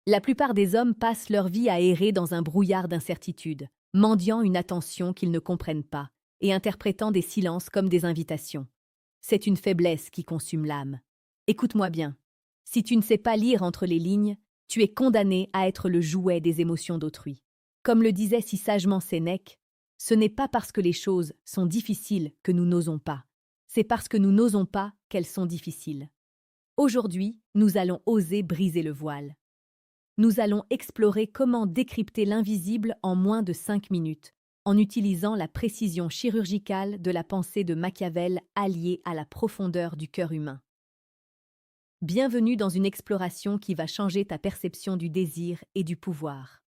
La plupart des hommes passent leur vie à errer dans un brouillard d'incertitude, mendiant une attention qu'ils ne comprennent pas et interprétant des silences comme des invitations. C'est une faiblesse qui consume l'âme. Écoute-moi bien. Si tu ne sais pas lire entre les lignes, tu es condamné à être le jouet des émotions d'autrui. Comme le disait si sagement Sénèque, ce n'est pas parce que les choses sont difficiles que nous n'osons pas. C'est parce que nous n'osons pas qu'elles sont difficiles. Aujourd'hui, nous allons oser briser le voile. Nous allons explorer comment décrypter l'invisible en moins de 5 minutes, en utilisant la précision chirurgicale de la pensée de Machiavel alliée à la profondeur du cœur humain. Bienvenue dans une exploration qui va changer ta perception du désir et du pouvoir.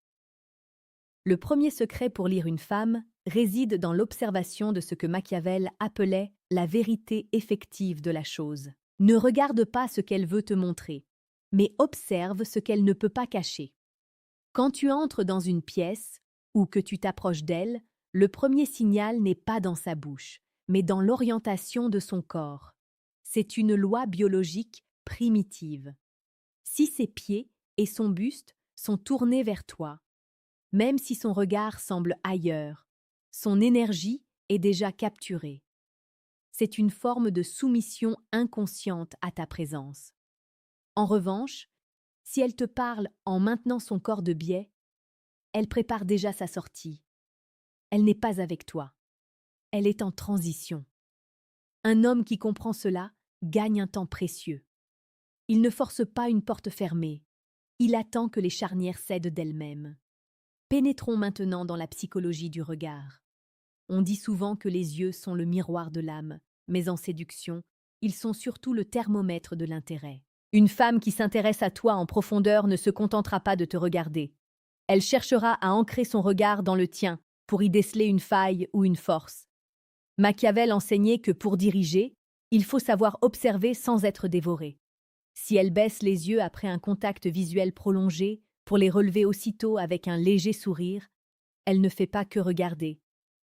Le premier secret pour lire une femme réside dans l'observation de ce que Machiavel appelait la vérité effective de la chose. Ne regarde pas ce qu'elle veut te montrer, mais observe ce qu'elle ne peut pas cacher. Quand tu entres dans une pièce ou que tu t'approches d'elle, le premier signal n'est pas dans sa bouche, mais dans l'orientation de son corps. C'est une loi biologique primitive. Si ses pieds et son buste sont tournés vers toi, même si son regard semble ailleurs, son énergie est déjà capturée. C'est une forme de soumission inconsciente à ta présence. En revanche, si elle te parle en maintenant son corps de biais, elle prépare déjà sa sortie. Elle n'est pas avec toi. Elle est en transition. Un homme qui comprend cela gagne un temps précieux. Il ne force pas une porte fermée. Il attend que les charnières cèdent d'elles-mêmes. Pénétrons maintenant dans la psychologie du regard. On dit souvent que les yeux sont le miroir de l'âme, mais en séduction, ils sont surtout le thermomètre de l'intérêt. Une femme qui s'intéresse à toi en profondeur ne se contentera pas de te regarder. Elle cherchera à ancrer son regard dans le tien pour y déceler une faille ou une force. Machiavel enseignait que pour diriger, il faut savoir observer sans être dévoré. Si elle baisse les yeux après un contact visuel prolongé, pour les relever aussitôt avec un léger sourire, elle ne fait pas que regarder.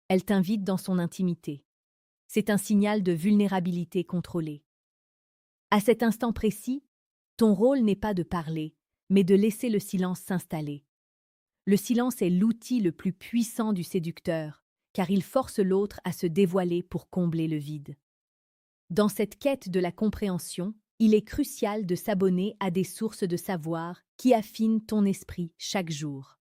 Elle t'invite dans son intimité. C'est un signal de vulnérabilité contrôlée. À cet instant précis, ton rôle n'est pas de parler, mais de laisser le silence s'installer. Le silence est l'outil le plus puissant du séducteur, car il force l'autre à se dévoiler pour combler le vide. Dans cette quête de la compréhension, il est crucial de s'abonner à des sources de savoir qui affinent ton esprit chaque jour.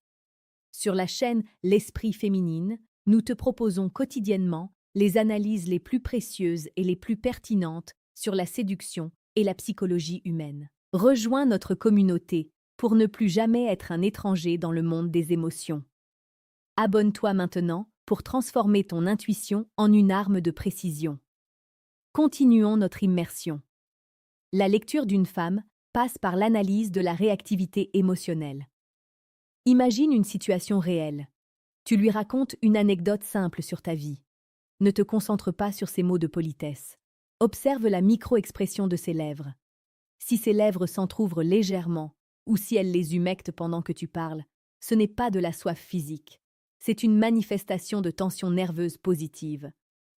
Sur la chaîne L'Esprit féminine, nous te proposons quotidiennement les analyses les plus précieuses et les plus pertinentes sur la séduction et la psychologie humaine. Rejoins notre communauté pour ne plus jamais être un étranger dans le monde des émotions. Abonne-toi maintenant pour transformer ton intuition en une arme de précision. Continuons notre immersion. La lecture d'une femme passe par l'analyse de la réactivité émotionnelle. Imagine une situation réelle. Tu lui racontes une anecdote simple sur ta vie. Ne te concentre pas sur ses mots de politesse. Observe la micro-expression de ses lèvres. Si ses lèvres s'entr'ouvrent légèrement, ou si elle les humecte pendant que tu parles, ce n'est pas de la soif physique. C'est une manifestation de tension nerveuse positive.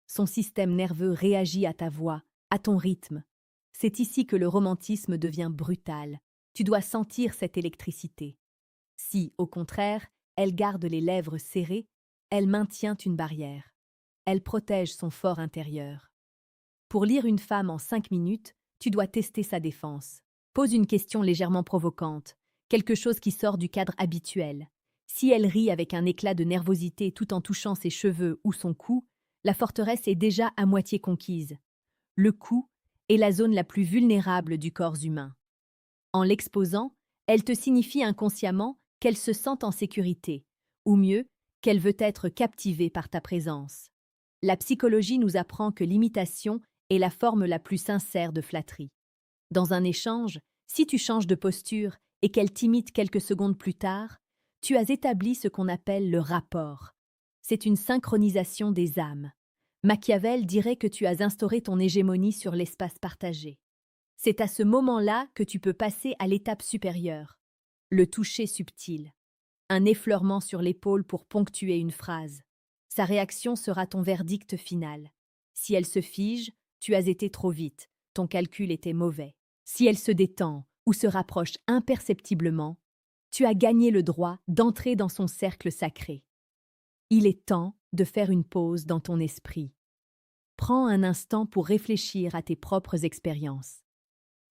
Son système nerveux réagit à ta voix, à ton rythme. C'est ici que le romantisme devient brutal. Tu dois sentir cette électricité. Si, au contraire, elle garde les lèvres serrées, elle maintient une barrière. Elle protège son fort intérieur. Pour lire une femme en 5 minutes, tu dois tester sa défense. Pose une question légèrement provocante, quelque chose qui sort du cadre habituel. Si elle rit avec un éclat de nervosité tout en touchant ses cheveux ou son cou, la forteresse est déjà à moitié conquise. Le cou est la zone la plus vulnérable du corps humain. En l'exposant, elle te signifie inconsciemment qu'elle se sent en sécurité, ou mieux, qu'elle veut être captivée par ta présence. La psychologie nous apprend que l'imitation est la forme la plus sincère de flatterie. Dans un échange, si tu changes de posture et qu'elle t'imite quelques secondes plus tard, tu as établi ce qu'on appelle le rapport. C'est une synchronisation des âmes. Machiavel dirait que tu as instauré ton hégémonie sur l'espace partagé. C'est à ce moment-là que tu peux passer à l'étape supérieure, le toucher subtil. Un effleurement sur l'épaule pour ponctuer une phrase. Sa réaction sera ton verdict final. Si elle se fige, tu as été trop vite, ton calcul était mauvais. Si elle se détend ou se rapproche imperceptiblement, Tu as gagné le droit d'entrer dans son cercle sacré. Il est temps de faire une pause dans ton esprit. Prends un instant pour réfléchir à tes propres expériences.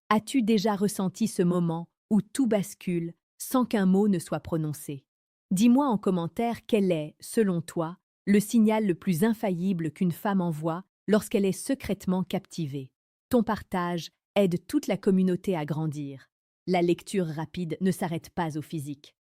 As-tu déjà ressenti ce moment où tout bascule sans qu'un mot ne soit prononcé? Dis-moi en commentaire quel est, selon toi, le signal le plus infaillible qu'une femme envoie lorsqu'elle est secrètement captivée. Ton partage aide toute la communauté à grandir. La lecture rapide ne s'arrête pas au physique.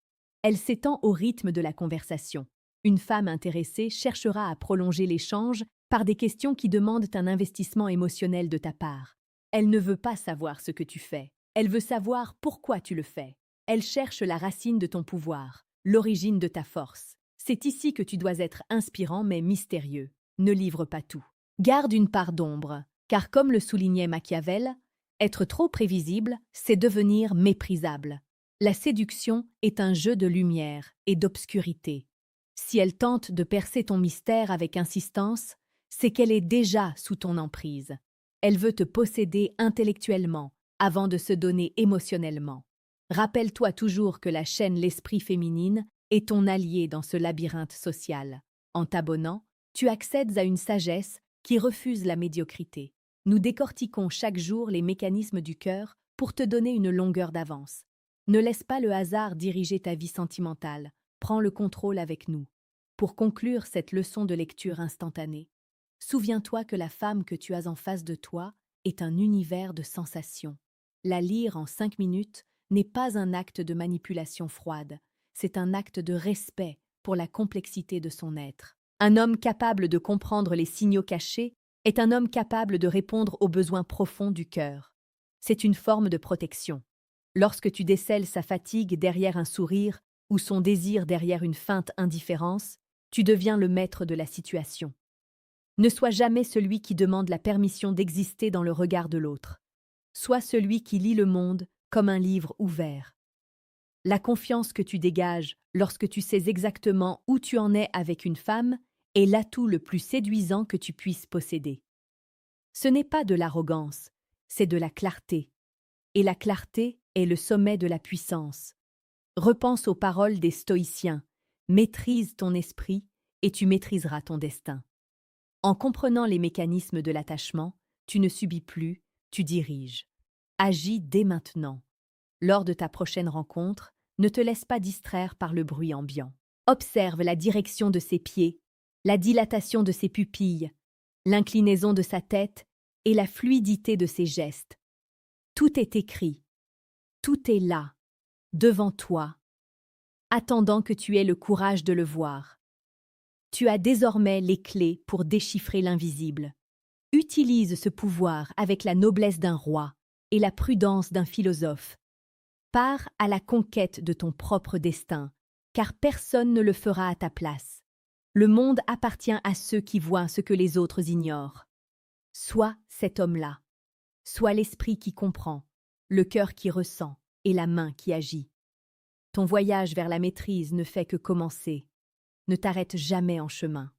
Elle s'étend au rythme de la conversation. Une femme intéressée cherchera à prolonger l'échange par des questions qui demandent un investissement émotionnel de ta part. Elle ne veut pas savoir ce que tu fais. Elle veut savoir pourquoi tu le fais. Elle cherche la racine de ton pouvoir, l'origine de ta force. C'est ici que tu dois être inspirant mais mystérieux. Ne livre pas tout. Garde une part d'ombre, car comme le soulignait Machiavel, être trop prévisible, c'est devenir méprisable. La séduction est un jeu de lumière et d'obscurité. Si elle tente de percer ton mystère avec insistance, c'est qu'elle est déjà sous ton emprise. Elle veut te posséder intellectuellement avant de se donner émotionnellement. Rappelle-toi toujours que la chaîne L'Esprit féminine est ton allié dans ce labyrinthe social. En t'abonnant, tu accèdes à une sagesse qui refuse la médiocrité. Nous décortiquons chaque jour les mécanismes du cœur pour te donner une longueur d'avance. Ne laisse pas le hasard diriger ta vie sentimentale. Prends le contrôle avec nous. Pour conclure cette leçon de lecture instantanée, souviens-toi que la femme que tu as en face de toi est un univers de sensations. La lire en 5 minutes n'est pas un acte de manipulation froide, c'est un acte de respect pour la complexité de son être. Un homme capable de comprendre les signaux cachés est un homme capable de répondre aux besoins profonds du cœur. C'est une forme de protection. Lorsque tu décèles sa fatigue derrière un sourire ou son désir derrière une feinte indifférence, tu deviens le maître de la situation. Ne sois jamais celui qui demande la permission d'exister dans le regard de l'autre. Sois celui qui lit le monde comme un livre ouvert. La confiance que tu dégages lorsque tu sais exactement où tu en es avec une femme est l'atout le plus séduisant que tu puisses posséder. Ce n'est pas de l'arrogance, c'est de la clarté. Et la clarté est le sommet de la puissance. Repense aux paroles des stoïciens. Maîtrise ton esprit et tu maîtriseras ton destin. En comprenant les mécanismes de l'attachement, tu ne subis plus, tu diriges. Agis dès maintenant. Lors de ta prochaine rencontre, ne te laisse pas distraire par le bruit ambiant. Observe la direction de ses pieds, la dilatation de ses pupilles, l'inclinaison de sa tête et la fluidité de ses gestes. Tout est écrit, tout est là, devant toi, attendant que tu aies le courage de le voir. Tu as désormais les clés pour déchiffrer l'invisible. Utilise ce pouvoir avec la noblesse d'un roi et la prudence d'un philosophe. Pars à la conquête de ton propre destin, car personne ne le fera à ta place. Le monde appartient à ceux qui voient ce que les autres ignorent. Sois cet homme-là. Sois l'esprit qui comprend, le cœur qui ressent et la main qui agit. Ton voyage vers la maîtrise ne fait que commencer. Ne t'arrête jamais en chemin.